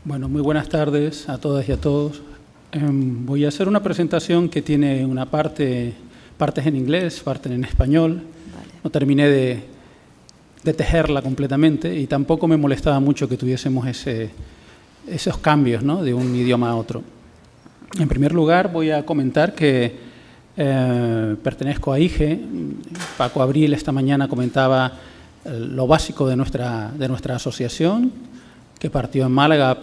Bueno, muy buenas tardes a todas y a todos. Voy a hacer una presentación que tiene una partes en inglés, parte en español. Vale. No terminé de tejerla completamente y tampoco me molestaba mucho que tuviésemos esos cambios, ¿no?, de un idioma a otro. En primer lugar, voy a comentar que pertenezco a IGE. Paco Abril esta mañana comentaba lo básico de nuestra asociación, que partió en Málaga,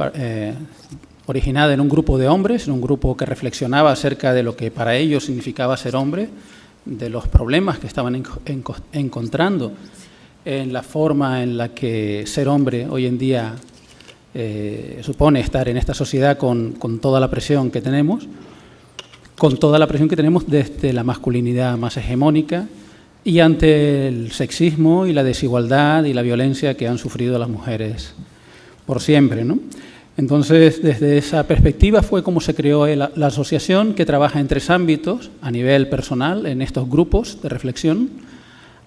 originada en un grupo de hombres, en un grupo que reflexionaba acerca de lo que para ellos significaba ser hombre, de los problemas que estaban encontrando en la forma en la que ser hombre hoy en día supone estar en esta sociedad con toda la presión que tenemos, desde la masculinidad más hegemónica y ante el sexismo y la desigualdad y la violencia que han sufrido las mujeres por siempre, ¿no? Entonces, desde esa perspectiva fue como se creó la asociación, que trabaja en 3 ámbitos: a nivel personal, en estos grupos de reflexión,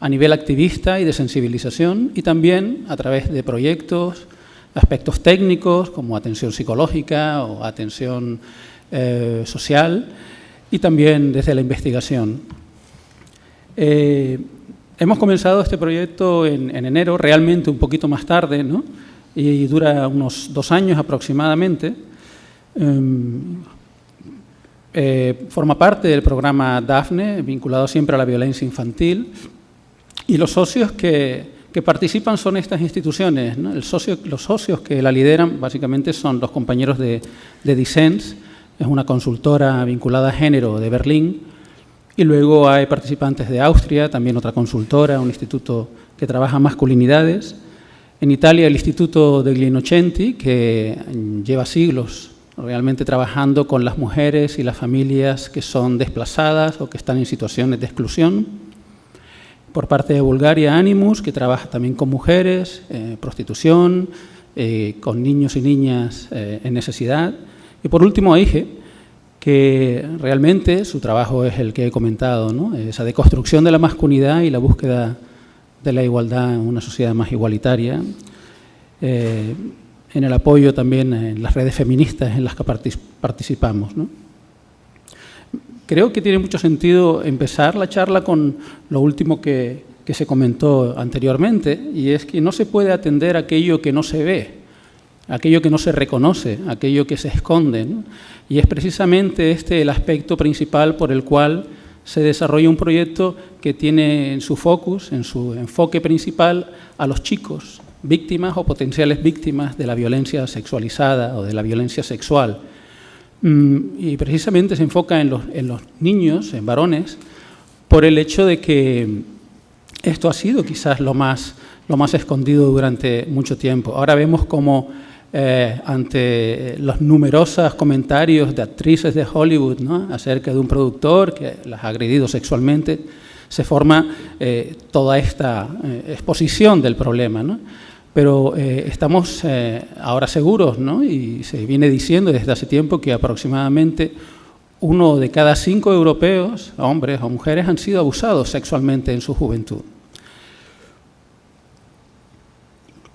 a nivel activista y de sensibilización, y también a través de proyectos, aspectos técnicos como atención psicológica o atención social, y también desde la investigación. Hemos comenzado este proyecto en enero, realmente un poquito más tarde, ¿no?, y dura unos 2 años aproximadamente. Forma parte del programa DAFNE, vinculado siempre a la violencia infantil, y los socios que participan son estas instituciones, ¿no? Los socios que la lideran básicamente son los compañeros de Dissens, es una consultora vinculada a género de Berlín, y luego hay participantes de Austria, también otra consultora, un instituto que trabaja masculinidades. En Italia, el Instituto degli Innocenti, que lleva siglos realmente trabajando con las mujeres y las familias que son desplazadas o que están en situaciones de exclusión. Por parte de Bulgaria, Animus, que trabaja también con mujeres, prostitución, con niños y niñas en necesidad. Y por último, AIGE, que realmente su trabajo es el que he comentado, ¿no?, esa deconstrucción de la masculinidad y la búsqueda de la igualdad en una sociedad más igualitaria, en el apoyo también en las redes feministas en las que participamos, ¿no? Creo que tiene mucho sentido empezar la charla con lo último que se comentó anteriormente, y es que no se puede atender aquello que no se ve, aquello que no se reconoce, aquello que se esconde, ¿no? Y es precisamente este el aspecto principal por el cual se desarrolla un proyecto que tiene en su focus, en su enfoque principal, a los chicos, víctimas o potenciales víctimas de la violencia sexualizada o de la violencia sexual. Y precisamente se enfoca en los niños, en varones, por el hecho de que esto ha sido quizás lo más escondido durante mucho tiempo. Ahora vemos cómo ante los numerosos comentarios de actrices de Hollywood, ¿no?, acerca de un productor que las ha agredido sexualmente, se forma toda esta exposición del problema, ¿no? Pero estamos ahora seguros, ¿no?, y se viene diciendo desde hace tiempo que aproximadamente 1 de cada 5 europeos, hombres o mujeres, han sido abusados sexualmente en su juventud.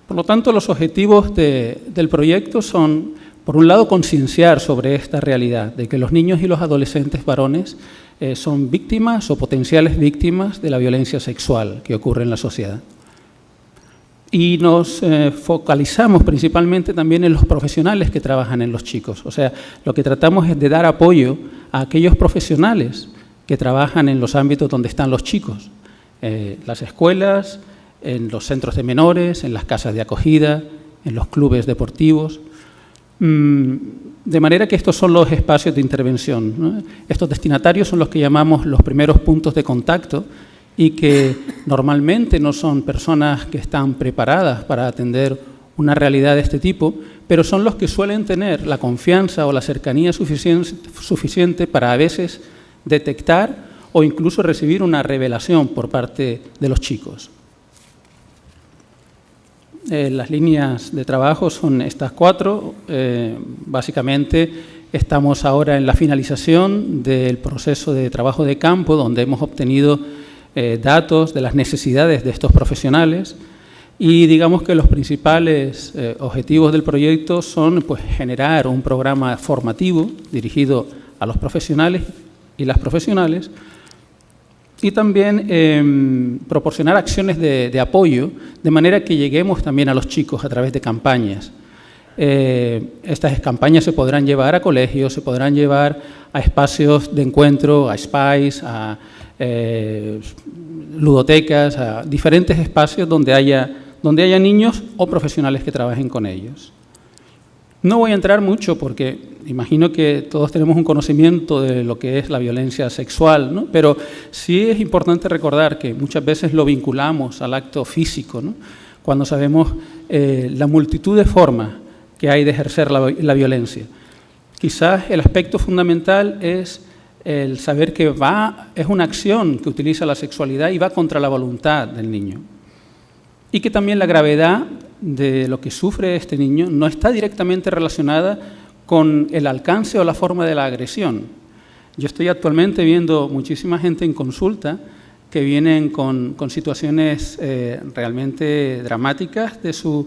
Por lo tanto, los objetivos del proyecto son, por un lado, concienciar sobre esta realidad de que los niños y los adolescentes varones son víctimas o potenciales víctimas de la violencia sexual que ocurre en la sociedad. Y nos focalizamos principalmente también en los profesionales que trabajan en los chicos. O sea, lo que tratamos es de dar apoyo a aquellos profesionales que trabajan en los ámbitos donde están los chicos, las escuelas, en los centros de menores, en las casas de acogida, en los clubes deportivos. De manera que estos son los espacios de intervención, ¿no? Estos destinatarios son los que llamamos los primeros puntos de contacto y que normalmente no son personas que están preparadas para atender una realidad de este tipo, pero son los que suelen tener la confianza o la cercanía suficiente para a veces detectar o incluso recibir una revelación por parte de los chicos. Las líneas de trabajo son estas 4. Básicamente estamos ahora en la finalización del proceso de trabajo de campo, donde hemos obtenido datos de las necesidades de estos profesionales. Y digamos que los principales objetivos del proyecto son pues, generar un programa formativo dirigido a los profesionales y las profesionales, y también proporcionar acciones de apoyo, de manera que lleguemos también a los chicos a través de campañas. Estas campañas se podrán llevar a colegios, se podrán llevar a espacios de encuentro, a SPICE, a ludotecas, a diferentes espacios donde haya niños o profesionales que trabajen con ellos. No voy a entrar mucho porque imagino que todos tenemos un conocimiento de lo que es la violencia sexual, ¿no? Pero sí es importante recordar que muchas veces lo vinculamos al acto físico, ¿no? Cuando sabemos la multitud de formas que hay de ejercer la violencia. Quizás el aspecto fundamental es el saber que es una acción que utiliza la sexualidad y va contra la voluntad del niño. Y que también la gravedad de lo que sufre este niño no está directamente relacionada con el alcance o la forma de la agresión. Yo estoy actualmente viendo muchísima gente en consulta que vienen con situaciones realmente dramáticas de su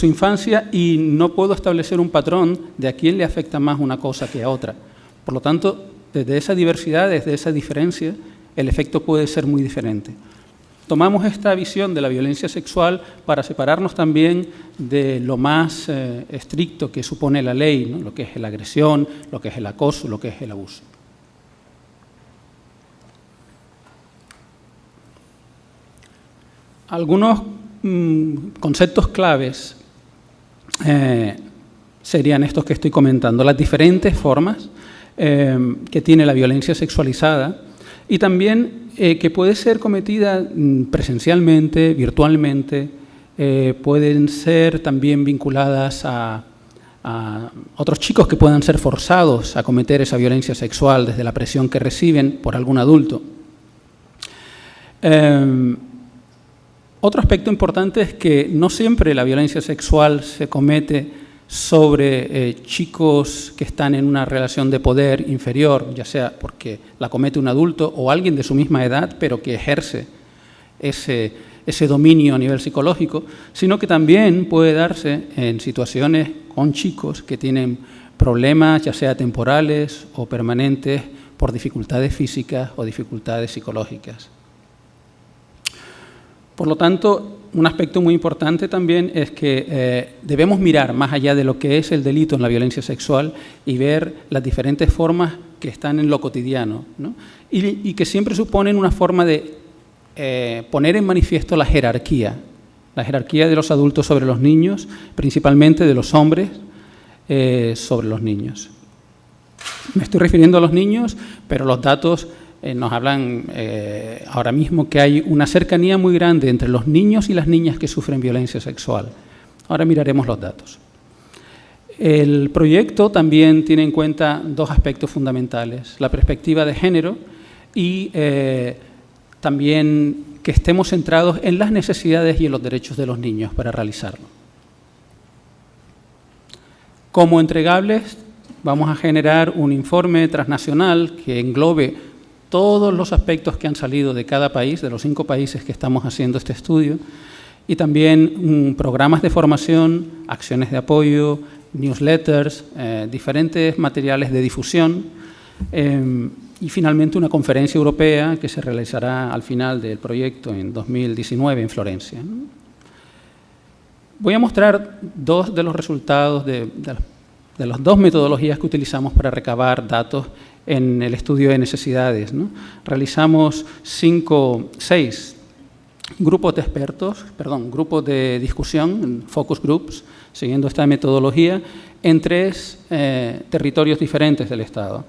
infancia y no puedo establecer un patrón de a quién le afecta más una cosa que a otra. Por lo tanto, desde esa diversidad, desde esa diferencia, el efecto puede ser muy diferente. Tomamos esta visión de la violencia sexual para separarnos también de lo más estricto que supone la ley, ¿no? Lo que es la agresión, lo que es el acoso, lo que es el abuso. Algunos conceptos claves serían estos que estoy comentando, las diferentes formas que tiene la violencia sexualizada y también que puede ser cometida presencialmente, virtualmente, pueden ser también vinculadas a otros chicos que puedan ser forzados a cometer esa violencia sexual desde la presión que reciben por algún adulto. Otro aspecto importante es que no siempre la violencia sexual se comete sobre chicos que están en una relación de poder inferior, ya sea porque la comete un adulto o alguien de su misma edad, pero que ejerce ese dominio a nivel psicológico, sino que también puede darse en situaciones con chicos que tienen problemas, ya sea temporales o permanentes, por dificultades físicas o dificultades psicológicas. Por lo tanto, un aspecto muy importante también es que debemos mirar más allá de lo que es el delito en la violencia sexual y ver las diferentes formas que están en lo cotidiano, ¿no? Y que siempre suponen una forma de poner en manifiesto la jerarquía de los adultos sobre los niños, principalmente de los hombres sobre los niños. Me estoy refiriendo a los niños, pero los datos nos hablan ahora mismo que hay una cercanía muy grande entre los niños y las niñas que sufren violencia sexual. Ahora miraremos los datos. El proyecto también tiene en cuenta dos aspectos fundamentales, la perspectiva de género y también que estemos centrados en las necesidades y en los derechos de los niños para realizarlo. Como entregables, vamos a generar un informe transnacional que englobe todos los aspectos que han salido de cada país, de los 5 países que estamos haciendo este estudio, y también programas de formación, acciones de apoyo, newsletters, diferentes materiales de difusión, y finalmente una conferencia europea que se realizará al final del proyecto en 2019 en Florencia. Voy a mostrar dos de los resultados de las dos metodologías que utilizamos para recabar datos en el estudio de necesidades, ¿no? Realizamos 6 grupos de expertos, grupos de discusión, focus groups, siguiendo esta metodología, en 3 territorios diferentes del Estado.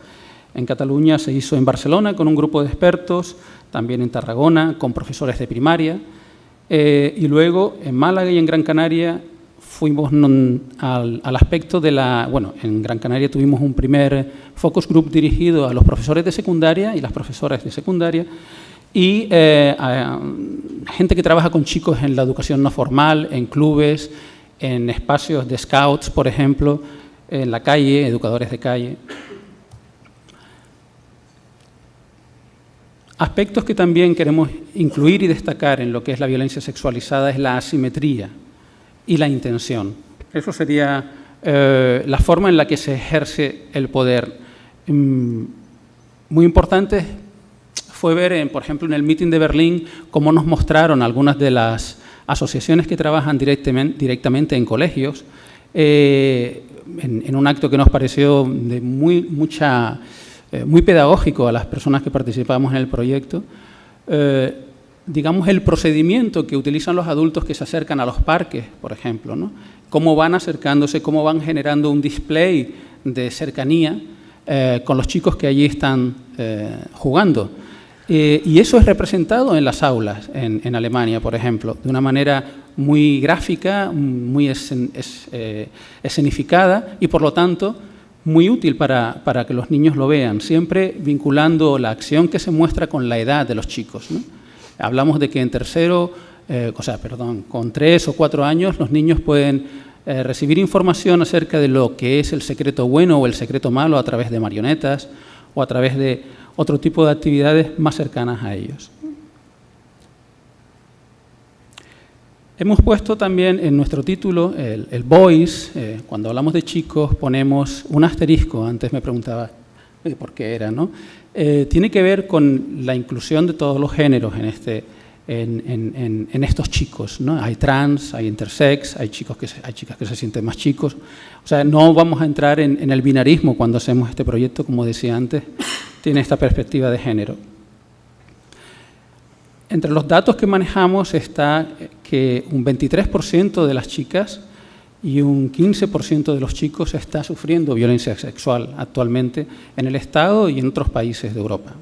En Cataluña se hizo en Barcelona con un grupo de expertos, también en Tarragona con profesores de primaria, y luego en Málaga y en Gran Canaria fuimos al aspecto de en Gran Canaria tuvimos un primer focus group dirigido a los profesores de secundaria y las profesoras de secundaria y a gente que trabaja con chicos en la educación no formal, en clubes, en espacios de scouts, por ejemplo, en la calle, educadores de calle. Aspectos que también queremos incluir y destacar en lo que es la violencia sexualizada es la asimetría y la intención. Eso sería la forma en la que se ejerce el poder. Muy importante fue ver, por ejemplo, en el meeting de Berlín, cómo nos mostraron algunas de las asociaciones que trabajan directamente en colegios, en un acto que nos pareció de muy pedagógico a las personas que participamos en el proyecto, digamos, el procedimiento que utilizan los adultos que se acercan a los parques, por ejemplo, ¿no? Cómo van acercándose, cómo van generando un display de cercanía con los chicos que allí están jugando. Y eso es representado en las aulas, en Alemania, por ejemplo, de una manera muy gráfica, muy escenificada y, por lo tanto, muy útil para que los niños lo vean, siempre vinculando la acción que se muestra con la edad de los chicos, ¿no? Hablamos de que con 3 o 4 años los niños pueden recibir información acerca de lo que es el secreto bueno o el secreto malo a través de marionetas o a través de otro tipo de actividades más cercanas a ellos. Hemos puesto también en nuestro título el boys. Cuando hablamos de chicos ponemos un asterisco. Antes me preguntaba por qué era, ¿no? Tiene que ver con la inclusión de todos los géneros en estos chicos, ¿no? Hay trans, hay intersex, hay chicas que se sienten más chicos. O sea, no vamos a entrar en el binarismo cuando hacemos este proyecto, como decía antes, tiene esta perspectiva de género. Entre los datos que manejamos está que un 23% de las chicas y un 15% de los chicos está sufriendo violencia sexual actualmente en el Estado y en otros países de Europa.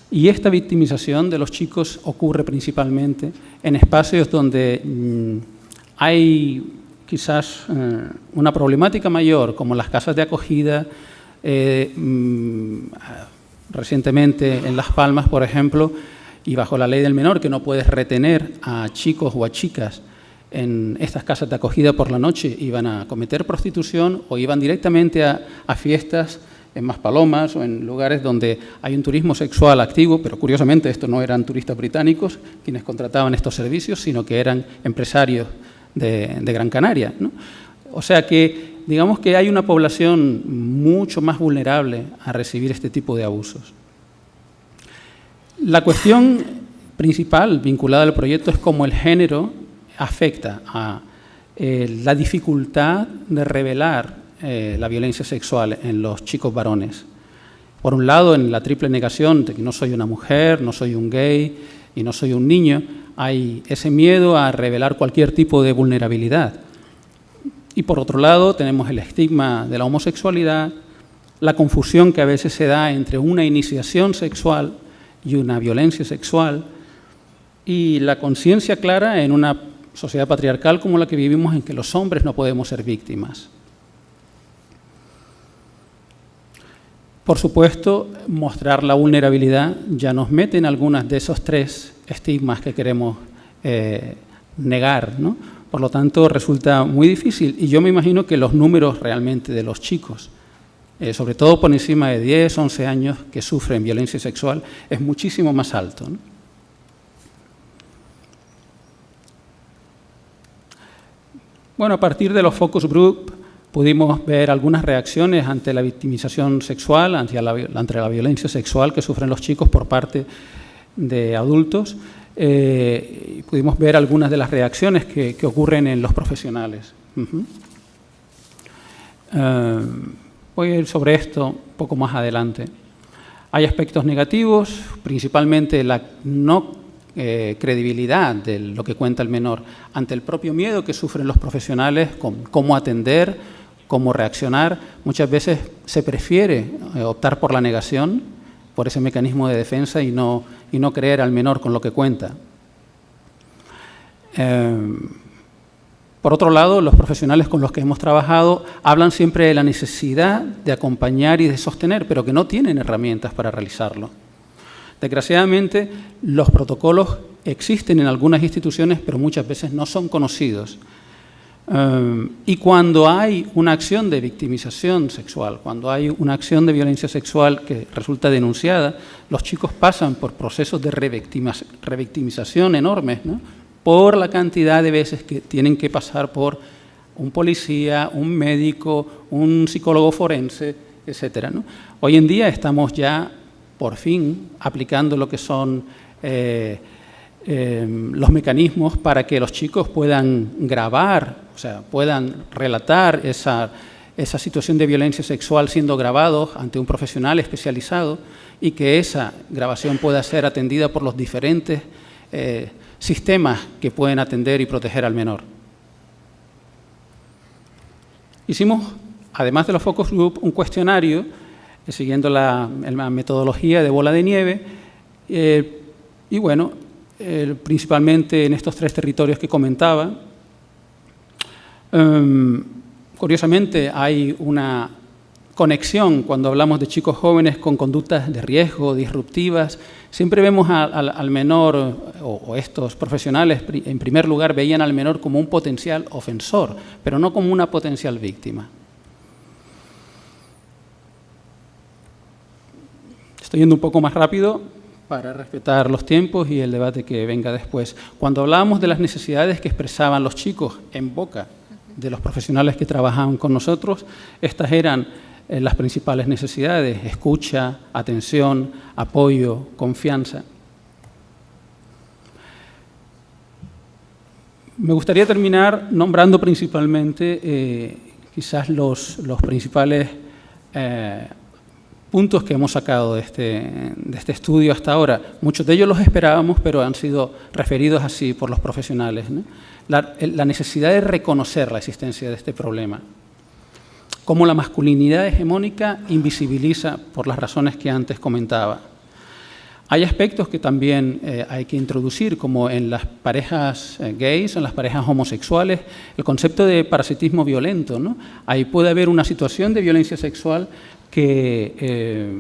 Y esta victimización de los chicos ocurre principalmente en espacios donde hay quizás una problemática mayor, como las casas de acogida. Recientemente en Las Palmas, por ejemplo, y bajo la ley del menor, que no puedes retener a chicos o a chicas en estas casas de acogida por la noche, iban a cometer prostitución o iban directamente a fiestas en Maspalomas o en lugares donde hay un turismo sexual activo, pero curiosamente estos no eran turistas británicos quienes contrataban estos servicios, sino que eran empresarios de Gran Canaria, ¿no? O sea que digamos que hay una población mucho más vulnerable a recibir este tipo de abusos. La cuestión principal vinculada al proyecto es cómo el género afecta a la dificultad de revelar la violencia sexual en los chicos varones. Por un lado, en la triple negación de que no soy una mujer, no soy un gay y no soy un niño, hay ese miedo a revelar cualquier tipo de vulnerabilidad. Y por otro lado tenemos el estigma de la homosexualidad, la confusión que a veces se da entre una iniciación sexual y una violencia sexual, y la conciencia clara en una sociedad patriarcal como la que vivimos, en que los hombres no podemos ser víctimas. Por supuesto, mostrar la vulnerabilidad ya nos mete en algunas de esos 3 estigmas que queremos negar, ¿no? Por lo tanto, resulta muy difícil. Y yo me imagino que los números realmente de los chicos, sobre todo por encima de 10, 11 años, que sufren violencia sexual, es muchísimo más alto, ¿no? Bueno, a partir de los focus group pudimos ver algunas reacciones ante la victimización sexual, ante la violencia sexual que sufren los chicos por parte de adultos. Pudimos ver algunas de las reacciones que ocurren en los profesionales. Voy a ir sobre esto un poco más adelante. Hay aspectos negativos, principalmente la no credibilidad de lo que cuenta el menor ante el propio miedo que sufren los profesionales, con cómo atender, cómo reaccionar. Muchas veces se prefiere optar por la negación, por ese mecanismo de defensa y no creer al menor con lo que cuenta. Por otro lado, los profesionales con los que hemos trabajado hablan siempre de la necesidad de acompañar y de sostener, pero que no tienen herramientas para realizarlo. Desgraciadamente, los protocolos existen en algunas instituciones, pero muchas veces no son conocidos. Y cuando hay una acción de victimización sexual, cuando hay una acción de violencia sexual que resulta denunciada, los chicos pasan por procesos de revictimización enormes, ¿no? Por la cantidad de veces que tienen que pasar por un policía, un médico, un psicólogo forense, etcétera, ¿no? Hoy en día estamos ya, por fin, aplicando lo que son los mecanismos para que los chicos puedan grabar, o sea, puedan relatar esa situación de violencia sexual siendo grabados ante un profesional especializado y que esa grabación pueda ser atendida por los diferentes sistemas que pueden atender y proteger al menor. Hicimos, además de los focus group, un cuestionario siguiendo la metodología de bola de nieve y bueno, principalmente en estos 3 territorios que comentaba. Curiosamente, hay una conexión cuando hablamos de chicos jóvenes con conductas de riesgo, disruptivas. Siempre vemos al menor, o estos profesionales, en primer lugar, veían al menor como un potencial ofensor, pero no como una potencial víctima. Estoy yendo un poco más rápido para respetar los tiempos y el debate que venga después. Cuando hablábamos de las necesidades que expresaban los chicos en boca de los profesionales que trabajaban con nosotros, estas eran las principales necesidades: escucha, atención, apoyo, confianza. Me gustaría terminar nombrando principalmente quizás los principales puntos que hemos sacado de este estudio hasta ahora. Muchos de ellos los esperábamos, pero han sido referidos así por los profesionales, ¿no? La necesidad de reconocer la existencia de este problema. Cómo la masculinidad hegemónica invisibiliza por las razones que antes comentaba. Hay aspectos que también hay que introducir, como en las parejas gays, en las parejas homosexuales, el concepto de parasitismo violento, ¿no? Ahí puede haber una situación de violencia sexual que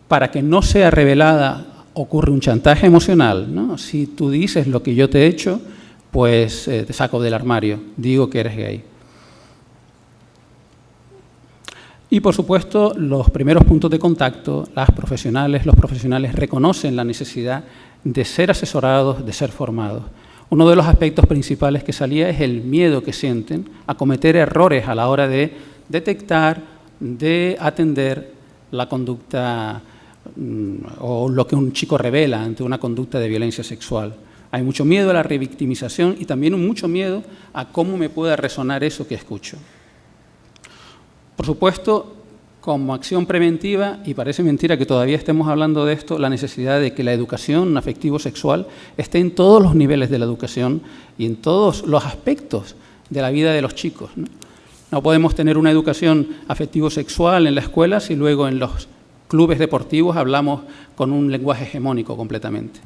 para que no sea revelada ocurre un chantaje emocional, ¿no? Si tú dices lo que yo te he hecho, pues te saco del armario, digo que eres gay. Y por supuesto, los primeros puntos de contacto, los profesionales reconocen la necesidad de ser asesorados, de ser formados. Uno de los aspectos principales que salía es el miedo que sienten a cometer errores a la hora de detectar, de atender la conducta o lo que un chico revela ante una conducta de violencia sexual. Hay mucho miedo a la revictimización y también mucho miedo a cómo me pueda resonar eso que escucho. Por supuesto, como acción preventiva, y parece mentira que todavía estemos hablando de esto, la necesidad de que la educación afectivo-sexual esté en todos los niveles de la educación y en todos los aspectos de la vida de los chicos, ¿no? No podemos tener una educación afectivo-sexual en la escuela si luego en los clubes deportivos hablamos con un lenguaje hegemónico completamente.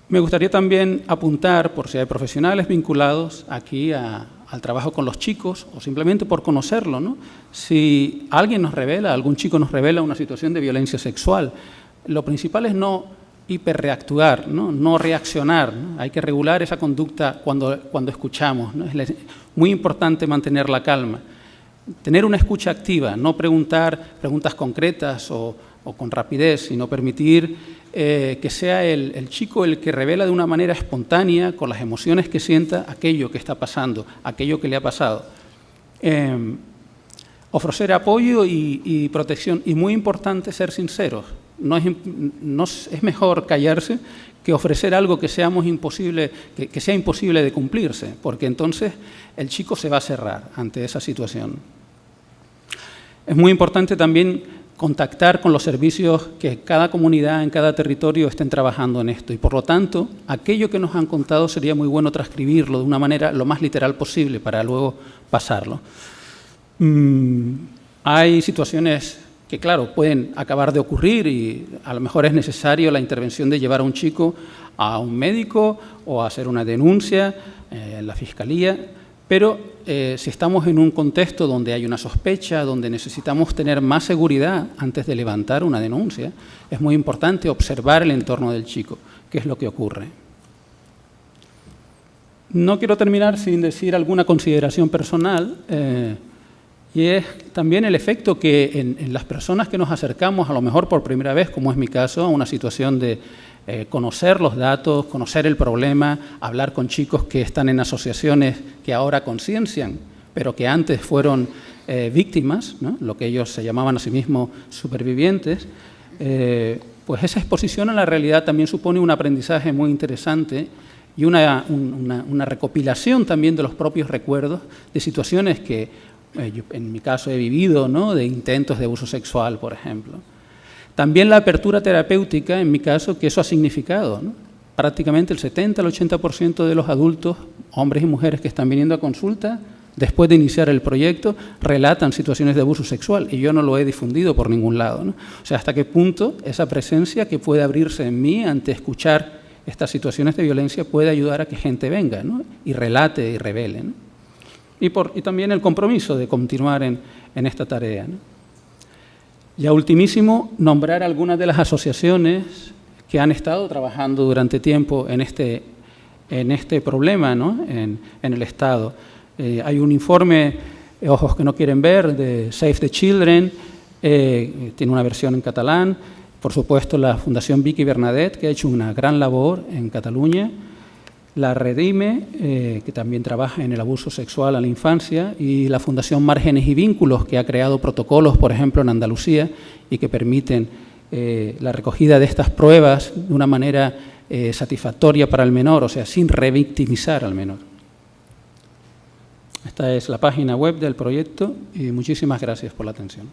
Me gustaría también apuntar, por si hay profesionales vinculados aquí al trabajo con los chicos, o simplemente por conocerlo, ¿no? Si alguien nos revela, algún chico nos revela una situación de violencia sexual, lo principal es no hiperreactuar, no reaccionar, ¿no? Hay que regular esa conducta cuando escuchamos, ¿no? Es muy importante mantener la calma. Tener una escucha activa, no preguntar preguntas concretas o con rapidez, sino permitir que sea el chico el que revela de una manera espontánea, con las emociones que sienta, aquello que está pasando, aquello que le ha pasado. Ofrecer apoyo y protección, y muy importante ser sinceros. Es mejor callarse que ofrecer algo que sea imposible de cumplirse, porque entonces el chico se va a cerrar ante esa situación. Es muy importante también contactar con los servicios que cada comunidad, en cada territorio estén trabajando en esto, y por lo tanto, aquello que nos han contado sería muy bueno transcribirlo de una manera lo más literal posible para luego pasarlo. Hay situaciones que, claro, pueden acabar de ocurrir y a lo mejor es necesario la intervención de llevar a un chico a un médico o a hacer una denuncia en la fiscalía, pero si estamos en un contexto donde hay una sospecha, donde necesitamos tener más seguridad antes de levantar una denuncia, es muy importante observar el entorno del chico, qué es lo que ocurre. No quiero terminar sin decir alguna consideración personal, y es también el efecto que en las personas que nos acercamos, a lo mejor por primera vez, como es mi caso, a una situación de conocer los datos, conocer el problema, hablar con chicos que están en asociaciones que ahora conciencian, pero que antes fueron víctimas, ¿no? Lo que ellos se llamaban a sí mismos supervivientes, pues esa exposición a la realidad también supone un aprendizaje muy interesante y una recopilación también de los propios recuerdos de situaciones que yo, en mi caso, he vivido, ¿no? De intentos de abuso sexual, por ejemplo. También la apertura terapéutica, en mi caso, que eso ha significado, ¿no? Prácticamente el 70 al 80% de los adultos, hombres y mujeres que están viniendo a consulta, después de iniciar el proyecto, relatan situaciones de abuso sexual, y yo no lo he difundido por ningún lado, ¿no? O sea, hasta qué punto esa presencia que puede abrirse en mí ante escuchar estas situaciones de violencia puede ayudar a que gente venga, ¿no? Y relate y revele, ¿no? Y también el compromiso de continuar en esta tarea, ¿no? Ya ultimísimo, nombrar algunas de las asociaciones que han estado trabajando durante tiempo en este problema, ¿no? En el Estado. Hay un informe, Ojos que no quieren ver, de Save the Children, tiene una versión en catalán. Por supuesto, la Fundación Vicky Bernadette, que ha hecho una gran labor en Cataluña. La Redime, que también trabaja en el abuso sexual a la infancia, y la Fundación Márgenes y Vínculos, que ha creado protocolos, por ejemplo, en Andalucía, y que permiten la recogida de estas pruebas de una manera satisfactoria para el menor, o sea, sin revictimizar al menor. Esta es la página web del proyecto y muchísimas gracias por la atención.